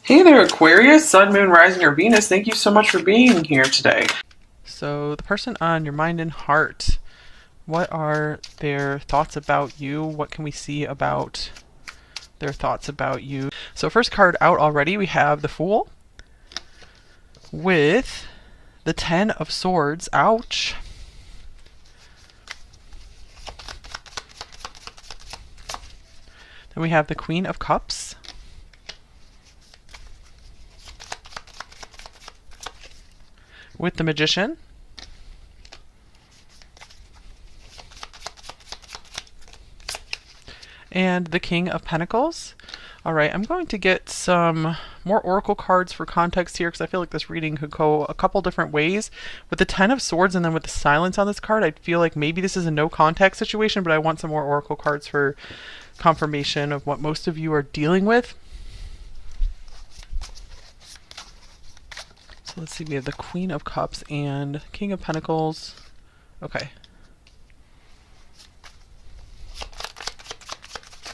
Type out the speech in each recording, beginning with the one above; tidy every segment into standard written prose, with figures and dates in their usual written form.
Hey there, Aquarius, Sun, Moon, Rising, or Venus. Thank you so much for being here today. So, the person on your mind and heart, what are their thoughts about you? What can we see about their thoughts about you? So, first card out already, we have the Fool with the Ten of Swords. Ouch. Then we have the Queen of Cups. With the Magician. And the King of Pentacles. All right, I'm going to get some more oracle cards for context here because I feel like this reading could go a couple different ways. With the Ten of Swords and then with the silence on this card, I feel like maybe this is a no context situation, but I want some more oracle cards for confirmation of what most of you are dealing with. So let's see, we have the Queen of Cups and King of Pentacles. Okay.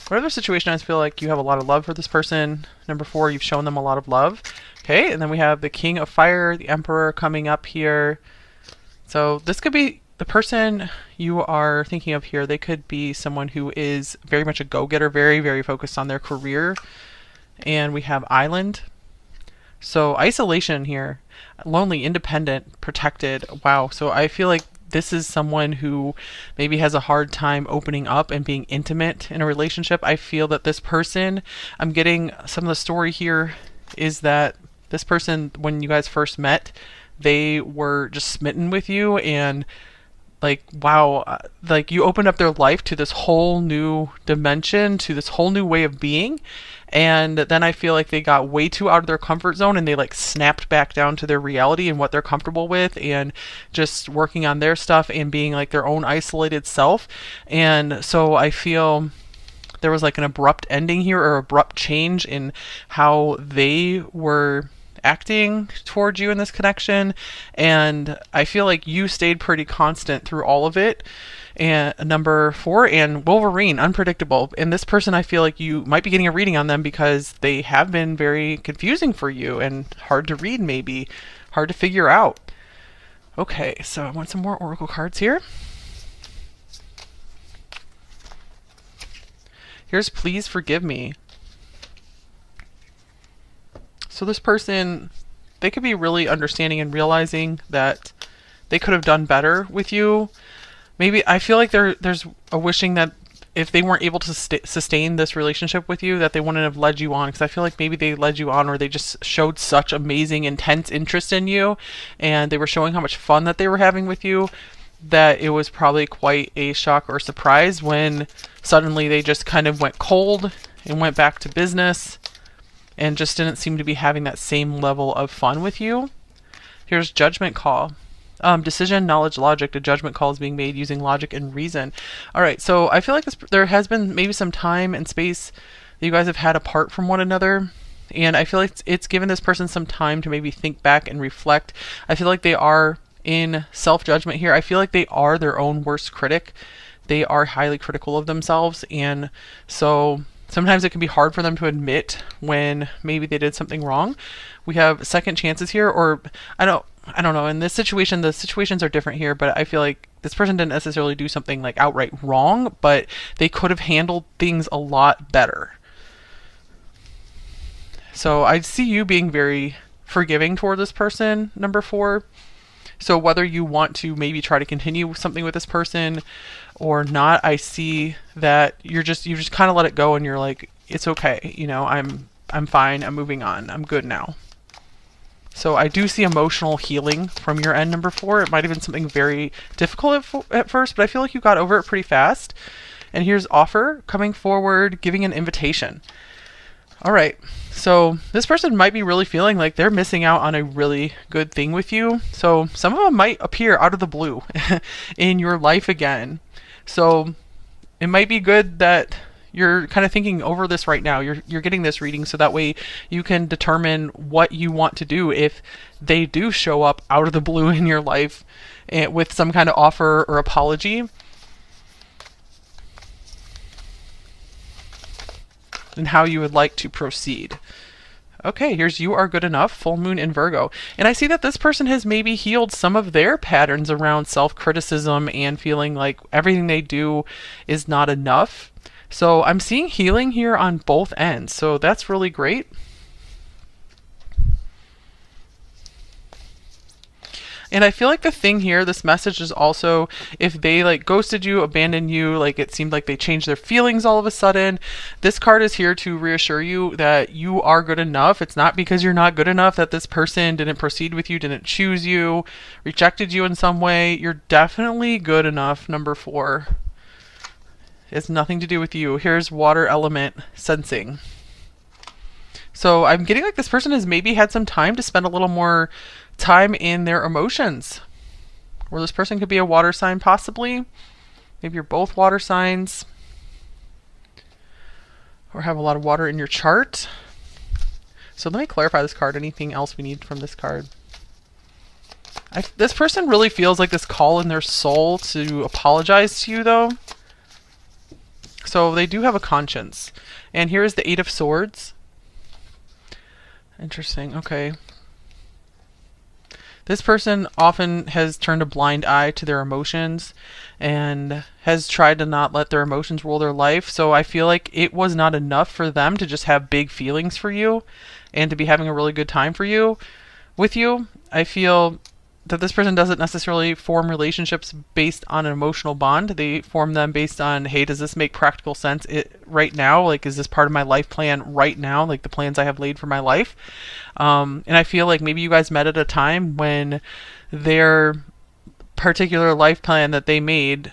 Whatever the situation, I feel like you have a lot of love for this person. Number 4, you've shown them a lot of love. Okay, and then we have the King of Fire, the Emperor coming up here. So this could be the person you are thinking of here. They could be someone who is very much a go-getter, very, very focused on their career. And we have Island. So isolation here. Lonely, independent, protected. Wow. So I feel like this is someone who maybe has a hard time opening up and being intimate in a relationship. I feel that this person, I'm getting some of the story here is that this person, when you guys first met, they were just smitten with you and like, wow, like you opened up their life to this whole new dimension, to this whole new way of being. And then I feel like they got way too out of their comfort zone and they like snapped back down to their reality and what they're comfortable with and just working on their stuff and being like their own isolated self. And so I feel there was like an abrupt ending here or abrupt change in how they were acting towards you in this connection, and I feel like you stayed pretty constant through all of it. And number 4, and Wolverine, unpredictable. And this person, I feel like you might be getting a reading on them because they have been very confusing for you and hard to read, maybe hard to figure out. Okay, so I want some more oracle cards here. Here's Please Forgive Me. So this person, they could be really understanding and realizing that they could have done better with you. Maybe I feel like there's a wishing that if they weren't able to sustain this relationship with you, that they wouldn't have led you on. Because I feel like maybe they led you on or they just showed such amazing, intense interest in you. And they were showing how much fun that they were having with you that it was probably quite a shock or surprise when suddenly they just kind of went cold and went back to business and just didn't seem to be having that same level of fun with you. Here's Judgment Call. Decision, knowledge, logic. The judgment call is being made using logic and reason. All right, so I feel like there has been maybe some time and space that you guys have had apart from one another, and I feel like it's given this person some time to maybe think back and reflect. I feel like they are in self-judgment here. I feel like they are their own worst critic. They are highly critical of themselves, and so sometimes it can be hard for them to admit when maybe they did something wrong. We have second chances here, or I don't know. In this situation, the situations are different here, but I feel like this person didn't necessarily do something like outright wrong, but they could have handled things a lot better. So I see you being very forgiving toward this person, number 4. So whether you want to maybe try to continue something with this person or not, I see that you just kind of let it go and you're like, it's okay, you know, I'm fine, I'm moving on, I'm good now. So I do see emotional healing from your end, number 4. It might have been something very difficult at first, but I feel like you got over it pretty fast. And here's Offer, coming forward, giving an invitation. All right, so this person might be really feeling like they're missing out on a really good thing with you. So some of them might appear out of the blue in your life again. So it might be good that you're kind of thinking over this right now. You're getting this reading so that way you can determine what you want to do if they do show up out of the blue in your life with some kind of offer or apology. And how you would like to proceed. Okay, here's You Are Good Enough, full moon in Virgo. And I see that this person has maybe healed some of their patterns around self-criticism and feeling like everything they do is not enough. So I'm seeing healing here on both ends. So that's really great. And I feel like the thing here, this message is also, if they like ghosted you, abandoned you, like it seemed like they changed their feelings all of a sudden, this card is here to reassure you that you are good enough. It's not because you're not good enough that this person didn't proceed with you, didn't choose you, rejected you in some way. You're definitely good enough, number 4. It's nothing to do with you. Here's water element sensing. So I'm getting like this person has maybe had some time to spend a little more time in their emotions. Or this person could be a water sign possibly. Maybe you're both water signs. Or have a lot of water in your chart. So let me clarify this card. Anything else we need from this card? This person really feels like this call in their soul to apologize to you though. So they do have a conscience. And here is the 8 of Swords. Interesting. Okay. This person often has turned a blind eye to their emotions and has tried to not let their emotions rule their life. So I feel like it was not enough for them to just have big feelings for you and to be having a really good time for you with you. I feel that this person doesn't necessarily form relationships based on an emotional bond. They form them based on, hey, does this make practical sense right now? Like, is this part of my life plan right now? Like the plans I have laid for my life. And I feel like maybe you guys met at a time when their particular life plan that they made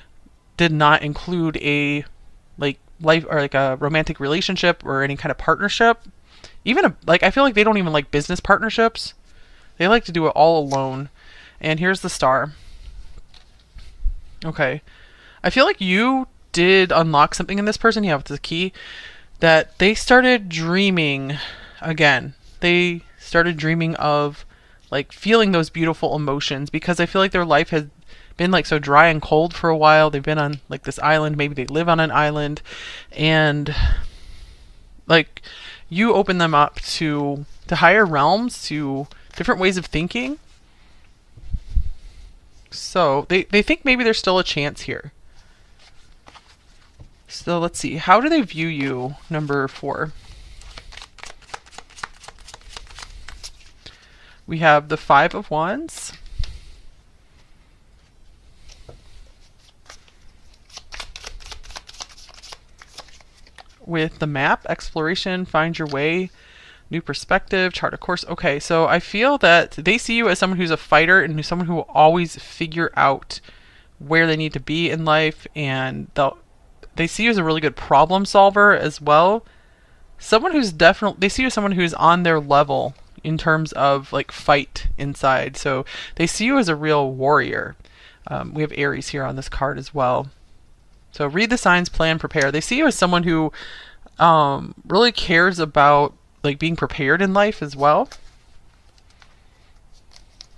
did not include a life or like a romantic relationship or any kind of partnership. Even I feel like they don't even like business partnerships. They like to do it all alone. And here's the Star. Okay. I feel like you did unlock something in this person. Yeah, with the key. That they started dreaming again. They started dreaming of like feeling those beautiful emotions, because I feel like their life has been like so dry and cold for a while. They've been on like this island. Maybe they live on an island. And like you open them up to higher realms, to different ways of thinking. So they think maybe there's still a chance here. So let's see. How do they view you, number 4? We have the 5 of Wands. With the map, exploration, find your way, new perspective, chart a course. Okay, so I feel that they see you as someone who's a fighter and someone who will always figure out where they need to be in life, and they see you as a really good problem solver as well. Someone who's they see you as someone who's on their level in terms of like fight inside. So they see you as a real warrior. We have Aries here on this card as well. So read the signs, plan, prepare. They see you as someone who really cares about like being prepared in life as well.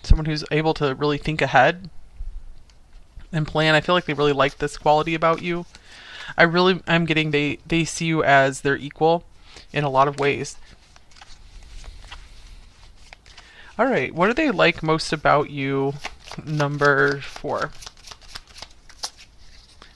Someone who's able to really think ahead and plan. I feel like they really like this quality about you. I'm getting they see you as their equal in a lot of ways. All right, what do they like most about you, number 4?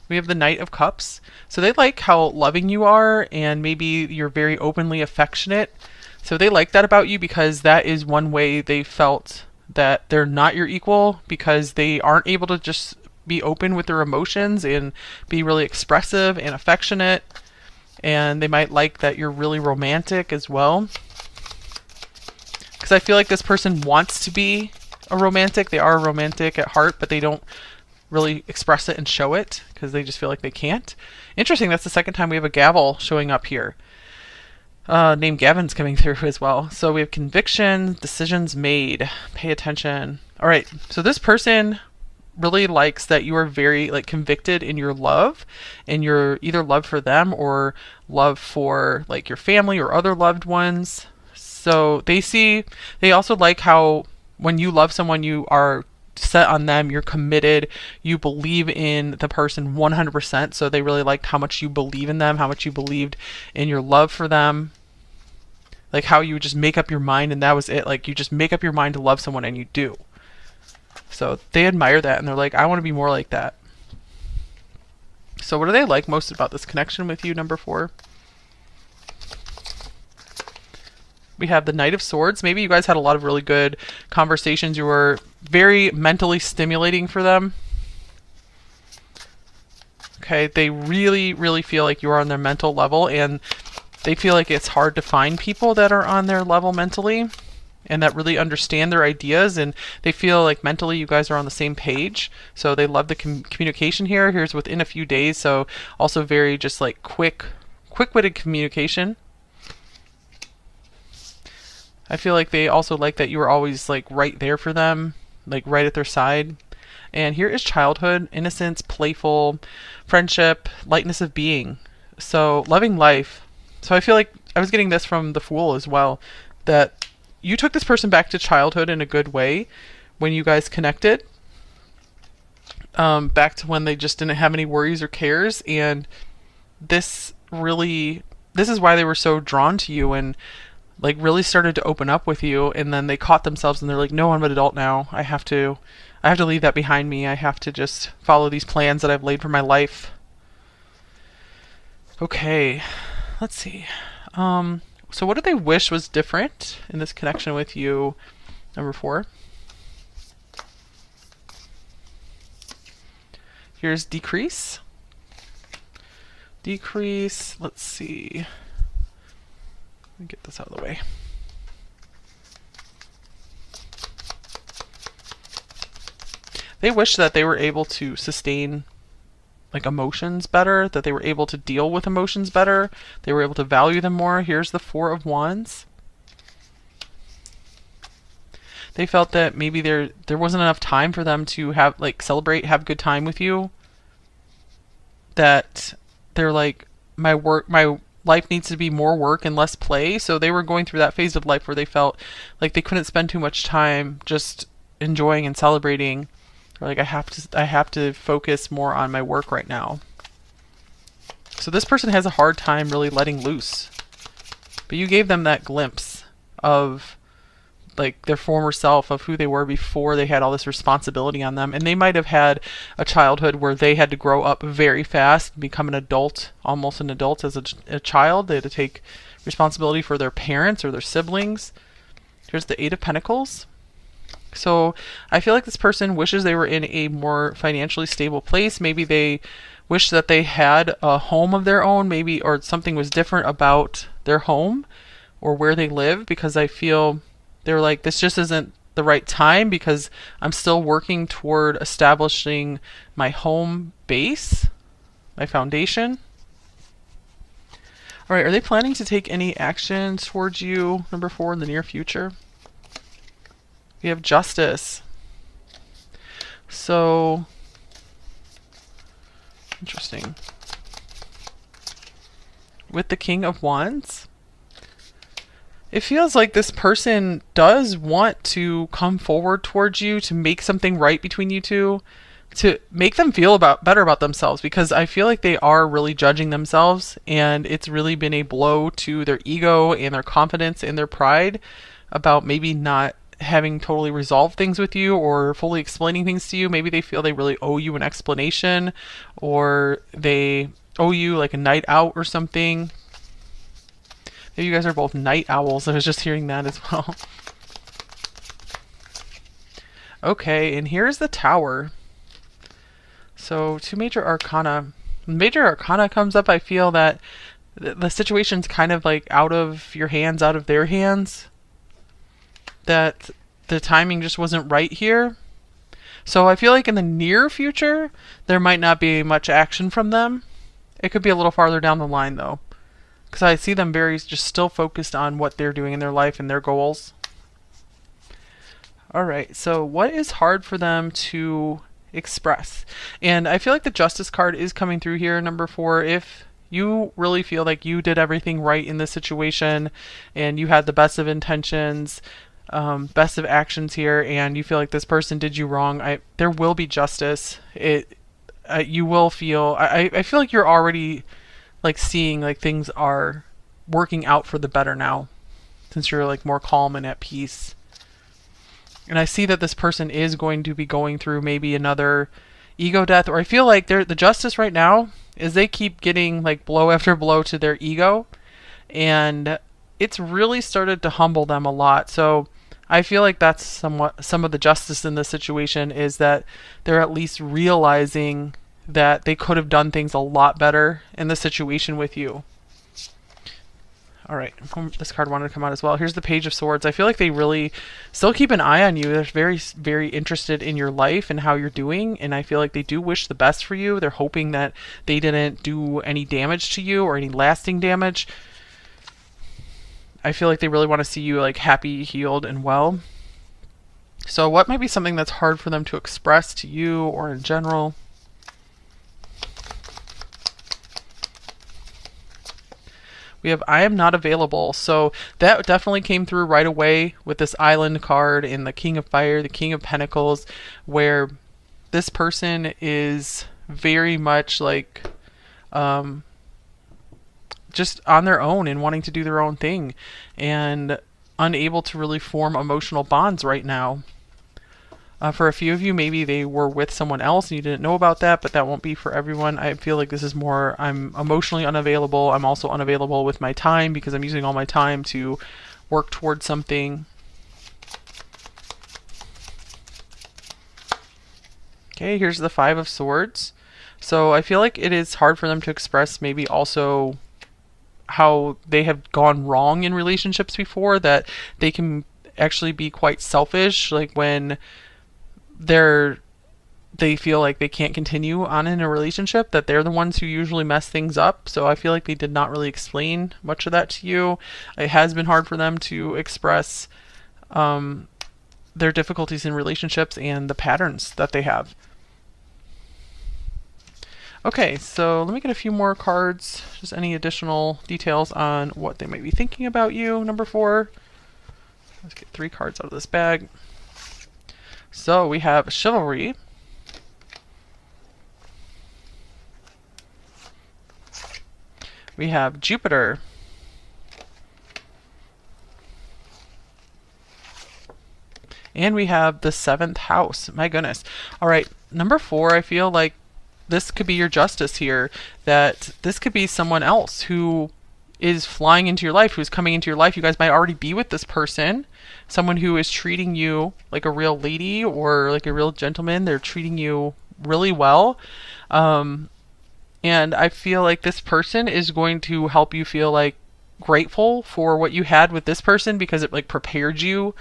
We have the Knight of Cups. So they like how loving you are, and maybe you're very openly affectionate. So they like that about you, because that is one way they felt that they're not your equal, because they aren't able to just be open with their emotions and be really expressive and affectionate. And they might like that you're really romantic as well. Because I feel like this person wants to be a romantic. They are romantic at heart, but they don't really express it and show it because they just feel like they can't. Interesting, that's the second time we have a gavel showing up here. Name Gavin's coming through as well. So we have conviction, decisions made, pay attention. All right, so this person really likes that you are very like convicted in your love, and your either love for them or love for like your family or other loved ones. So they also like how when you love someone, you are set on them, you're committed, you believe in the person 100%. So they really liked how much you believe in them, how much you believed in your love for them. like how you would just make up your mind and that was it. Like you just make up your mind to love someone and you do. So they admire that and they're like, I want to be more like that. So what do they like most about this connection with you, number 4? We have the Knight of Swords. Maybe you guys had a lot of really good conversations. You were very mentally stimulating for them. Okay, they really, really feel like you are on their mental level, and they feel like it's hard to find people that are on their level mentally and that really understand their ideas, and they feel like mentally you guys are on the same page. So they love the communication here. Here's within a few days, so also very just like quick-witted communication. I feel like they also like that you were always like right there for them, like right at their side. And here is childhood, innocence, playful, friendship, lightness of being. So loving life. So I feel like I was getting this from the Fool as well, that you took this person back to childhood in a good way when you guys connected. Back to when they just didn't have any worries or cares. And this is why they were so drawn to you and like really started to open up with you. And then they caught themselves and they're like, no, I'm an adult now. I have to leave that behind me. I have to just follow these plans that I've laid for my life. Okay, let's see. So what do they wish was different in this connection with you, number 4? Here's decrease. Decrease, let's see. Let me get this out of the way. They wish that they were able to sustain like emotions better, that they were able to deal with emotions better, they were able to value them more. Here's the 4 of Wands. They felt that maybe there wasn't enough time for them to have like celebrate, have good time with you. That they're like, my life needs to be more work and less play. So they were going through that phase of life where they felt like they couldn't spend too much time just enjoying and celebrating. Or like I have to focus more on my work right now. So this person has a hard time really letting loose. But you gave them that glimpse of like their former self, of who they were before they had all this responsibility on them. And they might have had a childhood where they had to grow up very fast, become an adult, almost an adult as a child. They had to take responsibility for their parents or their siblings. Here's the 8 of Pentacles. So I feel like this person wishes they were in a more financially stable place. Maybe they wish that they had a home of their own, maybe, or something was different about their home or where they live, because I feel they're like, this just isn't the right time because I'm still working toward establishing my home base, my foundation. All right, are they planning to take any action towards you, number 4, in the near future? We have Justice. So, interesting. With the King of Wands, it feels like this person does want to come forward towards you to make something right between you two, to make them feel better about themselves, because I feel like they are really judging themselves, and it's really been a blow to their ego and their confidence and their pride about maybe not having totally resolved things with you or fully explaining things to you. Maybe they feel they really owe you an explanation, or they owe you like a night out or something. Maybe you guys are both night owls. I was just hearing that as well. Okay, and here's the Tower. So 2 major arcana. When major arcana comes up, I feel that the situation's kind of like out of your hands, out of their hands. That the timing just wasn't right here. So I feel like in the near future, there might not be much action from them. It could be a little farther down the line though, because I see them very just still focused on what they're doing in their life and their goals. All right, so what is hard for them to express? And I feel like the Justice card is coming through here, number 4. If you really feel like you did everything right in this situation and you had the best of intentions, best of actions here, and you feel like this person did you wrong, there will be justice. You will feel, I feel like you're already like seeing like things are working out for the better now, since you're like more calm and at peace. And I see that this person is going to be going through maybe another ego death, or I feel like the justice right now is they keep getting like blow after blow to their ego, and it's really started to humble them a lot. So I feel like that's somewhat some of the justice in this situation, is that they're at least realizing that they could have done things a lot better in the situation with you. All right, this card wanted to come out as well. Here's the Page of Swords. I feel like they really still keep an eye on you. They're very, very interested in your life and how you're doing, and I feel like they do wish the best for you. They're hoping that they didn't do any damage to you or any lasting damage. I feel like they really want to see you like happy, healed, and well. So what might be something that's hard for them to express to you or in general? We have I am not available. So that definitely came through right away with this Island card and the King of Fire, the King of Pentacles, where this person is very much like just on their own and wanting to do their own thing and unable to really form emotional bonds right now. For a few of you, maybe they were with someone else and you didn't know about that, but that won't be for everyone. I feel like this is more, I'm emotionally unavailable. I'm also unavailable with my time because I'm using all my time to work towards something. Okay, here's the Five of Swords. So I feel like it is hard for them to express maybe also how they have gone wrong in relationships before, that they can actually be quite selfish, like when they feel like they can't continue on in a relationship, that they're the ones who usually mess things up. So I feel like they did not really explain much of that to you. It has been hard for them to express their difficulties in relationships and the patterns that they have. Okay, so let me get a few more cards, just any additional details on what they might be thinking about you, number 4. Let's get 3 cards out of this bag. So we have Chivalry. We have Jupiter. And we have the 7th house. My goodness. All right, number 4, I feel like this could be your justice here, that this could be someone else who is flying into your life, who's coming into your life. You guys might already be with this person, someone who is treating you like a real lady or like a real gentleman. They're treating you really well. And I feel like this person is going to help you feel like grateful for what you had with this person, because it like prepared you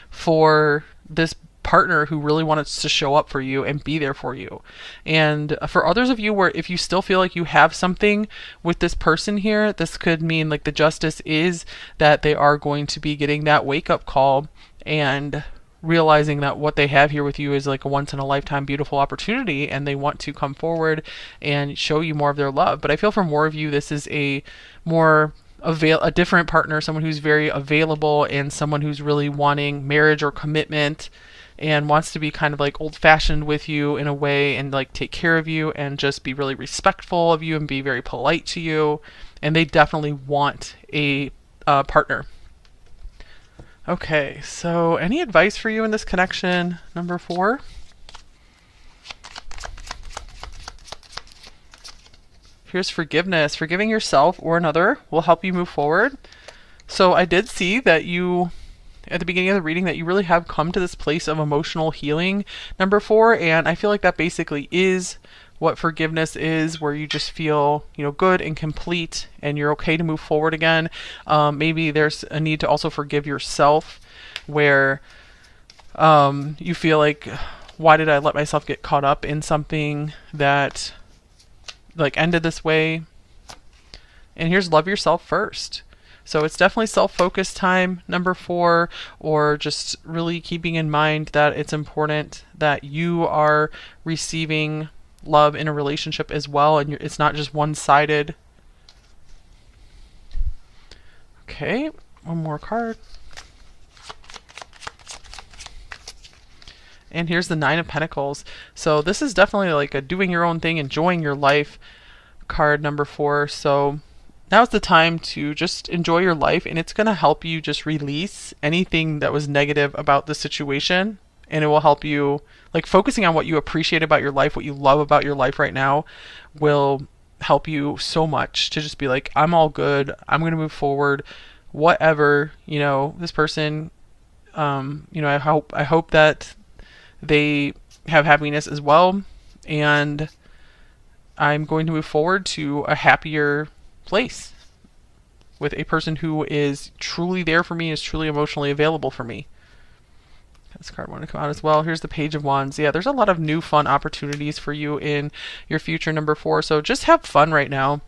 for this partner who really wanted to show up for you and be there for you. And for others of you, where if you still feel like you have something with this person here, this could mean like the justice is that they are going to be getting that wake-up call and realizing that what they have here with you is like a once-in-a-lifetime beautiful opportunity, and they want to come forward and show you more of their love. But I feel for more of you, this is a more a different partner, someone who's very available and someone who's really wanting marriage or commitment and wants to be kind of like old-fashioned with you in a way and like take care of you and just be really respectful of you and be very polite to you. And they definitely want a partner. Okay, so any advice for you in this connection, number 4? Here's forgiveness. Forgiving yourself or another will help you move forward. So I did see that you, at the beginning of the reading, that you really have come to this place of emotional healing, number 4, and I feel like that basically is what forgiveness is, where you just feel, you know, good and complete and you're okay to move forward again. Maybe there's a need to also forgive yourself, where you feel like, why did I let myself get caught up in something that like ended this way? And here's love yourself first. So it's definitely self-focused time, number 4, or just really keeping in mind that it's important that you are receiving love in a relationship as well, and it's not just one-sided. Okay, one more card. And here's the 9 of Pentacles. So this is definitely like a doing your own thing, enjoying your life card, number 4. So now's the time to just enjoy your life, and it's going to help you just release anything that was negative about the situation, and it will help you, like, focusing on what you appreciate about your life, what you love about your life right now will help you so much to just be like, I'm all good, I'm going to move forward, whatever, this person, I hope that they have happiness as well, and I'm going to move forward to a happier place with a person who is truly there for me, is truly emotionally available for me. This card wanted to come out as well. Here's the Page of Wands. Yeah, there's a lot of new fun opportunities for you in your future, number 4. So just have fun right now.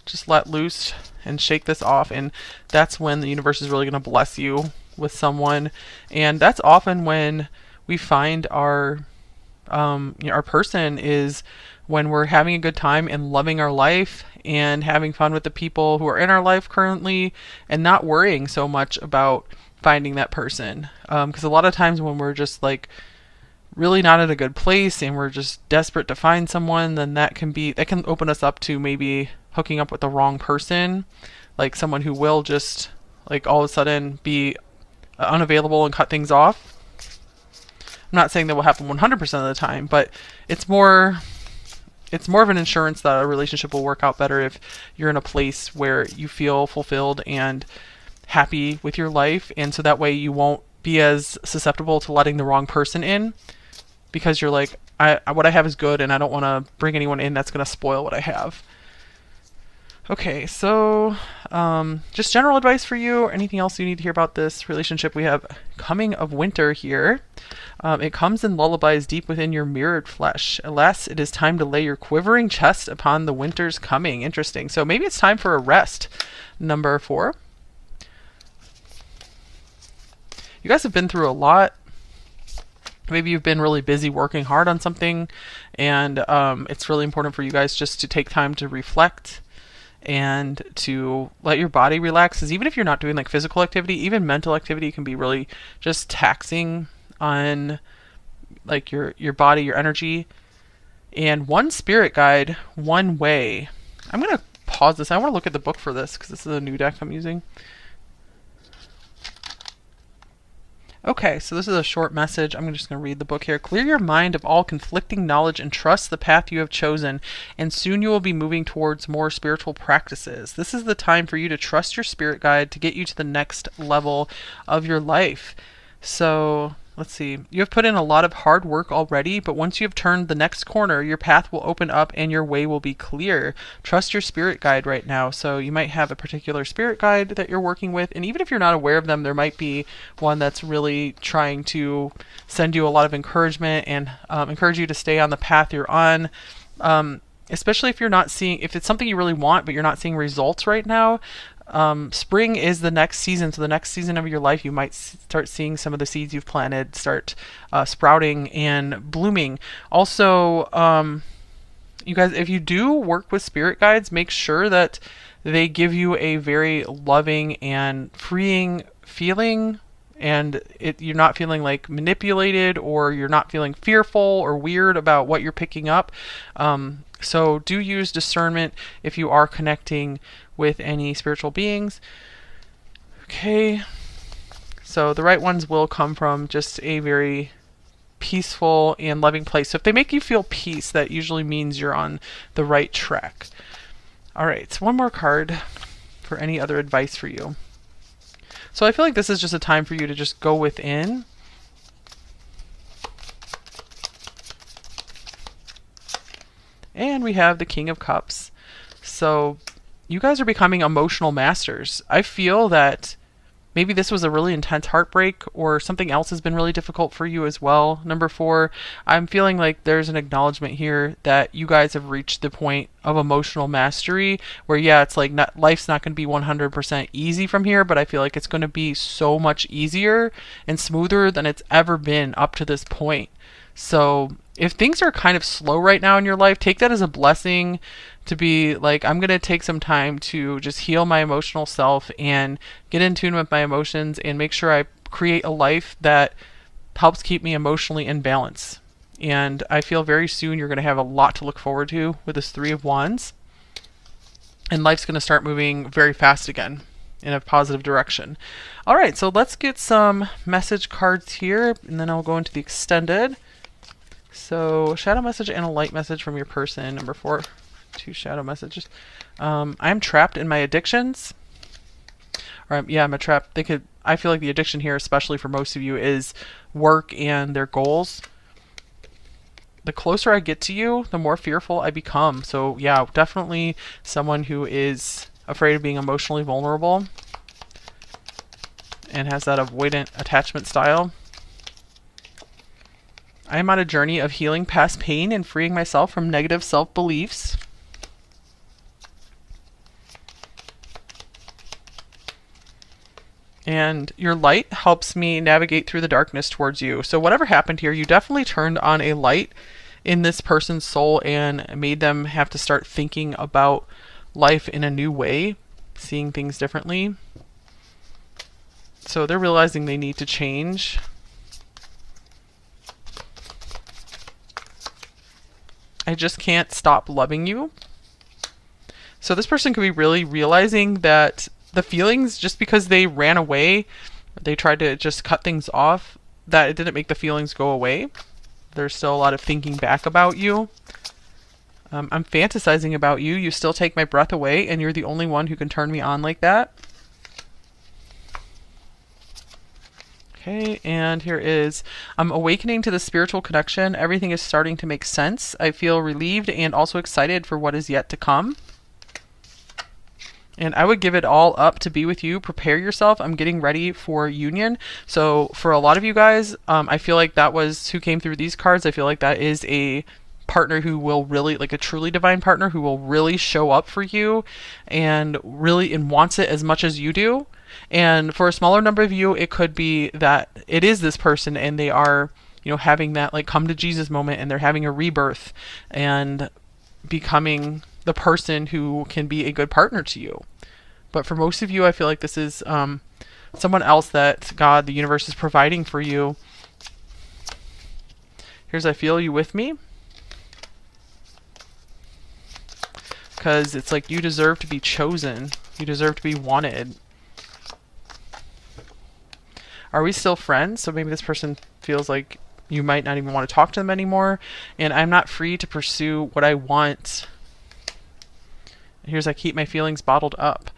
Just let loose and shake this off, and that's when the universe is really going to bless you with someone. And that's often when we find our person is when we're having a good time and loving our life and having fun with the people who are in our life currently, and not worrying so much about finding that person. Because a lot of times when we're just like really not at a good place and we're just desperate to find someone, then that can open us up to maybe hooking up with the wrong person, like someone who will just like all of a sudden be unavailable and cut things off. I'm not saying that will happen 100% of the time, but it's more of an insurance that a relationship will work out better if you're in a place where you feel fulfilled and happy with your life, and so that way you won't be as susceptible to letting the wrong person in, because you're like, what I have is good and I don't want to bring anyone in that's going to spoil what I have. Okay, so just general advice for you, or anything else you need to hear about this relationship. We have coming of winter here. It comes in lullabies deep within your mirrored flesh. Alas, it is time to lay your quivering chest upon the winter's coming. Interesting. So maybe it's time for a rest. Number 4. You guys have been through a lot. Maybe you've been really busy working hard on something, and it's really important for you guys just to take time to reflect and to let your body relax. Because even if you're not doing like physical activity, even mental activity can be really just taxing on like your body, your energy. And one spirit guide, one way. I'm going to pause this. I want to look at the book for this because this is a new deck I'm using. Okay, so this is a short message. I'm just going to read the book here. Clear your mind of all conflicting knowledge and trust the path you have chosen, and soon you will be moving towards more spiritual practices. This is the time for you to trust your spirit guide to get you to the next level of your life. So let's see. You have put in a lot of hard work already, but once you have turned the next corner, your path will open up and your way will be clear. Trust your spirit guide right now. So you might have a particular spirit guide that you're working with, and even if you're not aware of them, there might be one that's really trying to send you a lot of encouragement and encourage you to stay on the path you're on. Especially if if it's something you really want, but you're not seeing results right now. Spring is the next season. So the next season of your life, you might start seeing some of the seeds you've planted start sprouting and blooming. Also, you guys, if you do work with spirit guides, make sure that they give you a very loving and freeing feeling, and you're not feeling like manipulated, or you're not feeling fearful or weird about what you're picking up. So do use discernment if you are connecting with any spiritual beings. Okay, so the right ones will come from just a very peaceful and loving place. So if they make you feel peace, that usually means you're on the right track. All right, so one more card for any other advice for you. So I feel like this is just a time for you to just go within. And we have the King of Cups. So you guys are becoming emotional masters. I feel that maybe this was a really intense heartbreak, or something else has been really difficult for you as well. Number 4, I'm feeling like there's an acknowledgement here that you guys have reached the point of emotional mastery where, yeah, it's like life's not going to be 100% easy from here, but I feel like it's going to be so much easier and smoother than it's ever been up to this point. So if things are kind of slow right now in your life, take that as a blessing to be like, I'm going to take some time to just heal my emotional self and get in tune with my emotions and make sure I create a life that helps keep me emotionally in balance. And I feel very soon you're going to have a lot to look forward to with this 3 of Wands. and life's going to start moving very fast again in a positive direction. All right, so let's get some message cards here, and then I'll go into the extended. So shadow message and a light message from your person. Number 4, 2 shadow messages. I'm trapped in my addictions. Or yeah, I'm a trap. I feel like the addiction here, especially for most of you, is work and their goals. The closer I get to you, the more fearful I become. So yeah, definitely someone who is afraid of being emotionally vulnerable and has that avoidant attachment style. I am on a journey of healing past pain and freeing myself from negative self-beliefs. And your light helps me navigate through the darkness towards you. So whatever happened here, you definitely turned on a light in this person's soul and made them have to start thinking about life in a new way, seeing things differently. So they're realizing they need to change. I just can't stop loving you. So this person could be really realizing that the feelings, just because they ran away, they tried to just cut things off, that it didn't make the feelings go away. There's still a lot of thinking back about you. I'm fantasizing about you. You still take my breath away, and you're the only one who can turn me on like that. Okay, and here is, I'm awakening to the spiritual connection. Everything is starting to make sense. I feel relieved and also excited for what is yet to come. And I would give it all up to be with you. Prepare yourself. I'm getting ready for union. So for a lot of you guys, I feel like that was who came through these cards. I feel like that is a partner who will really, like a truly divine partner who will really show up for you and really wants it as much as you do. And for a smaller number of you, it could be that it is this person and they are, you know, having that like come to Jesus moment, and they're having a rebirth and becoming the person who can be a good partner to you. But for most of you, I feel like this is someone else that God, the universe, is providing for you. Here's, I feel you with me. Because it's like you deserve to be chosen. You deserve to be wanted. Are we still friends? So maybe this person feels like you might not even want to talk to them anymore. And I'm not free to pursue what I want. Here's, I keep my feelings bottled up.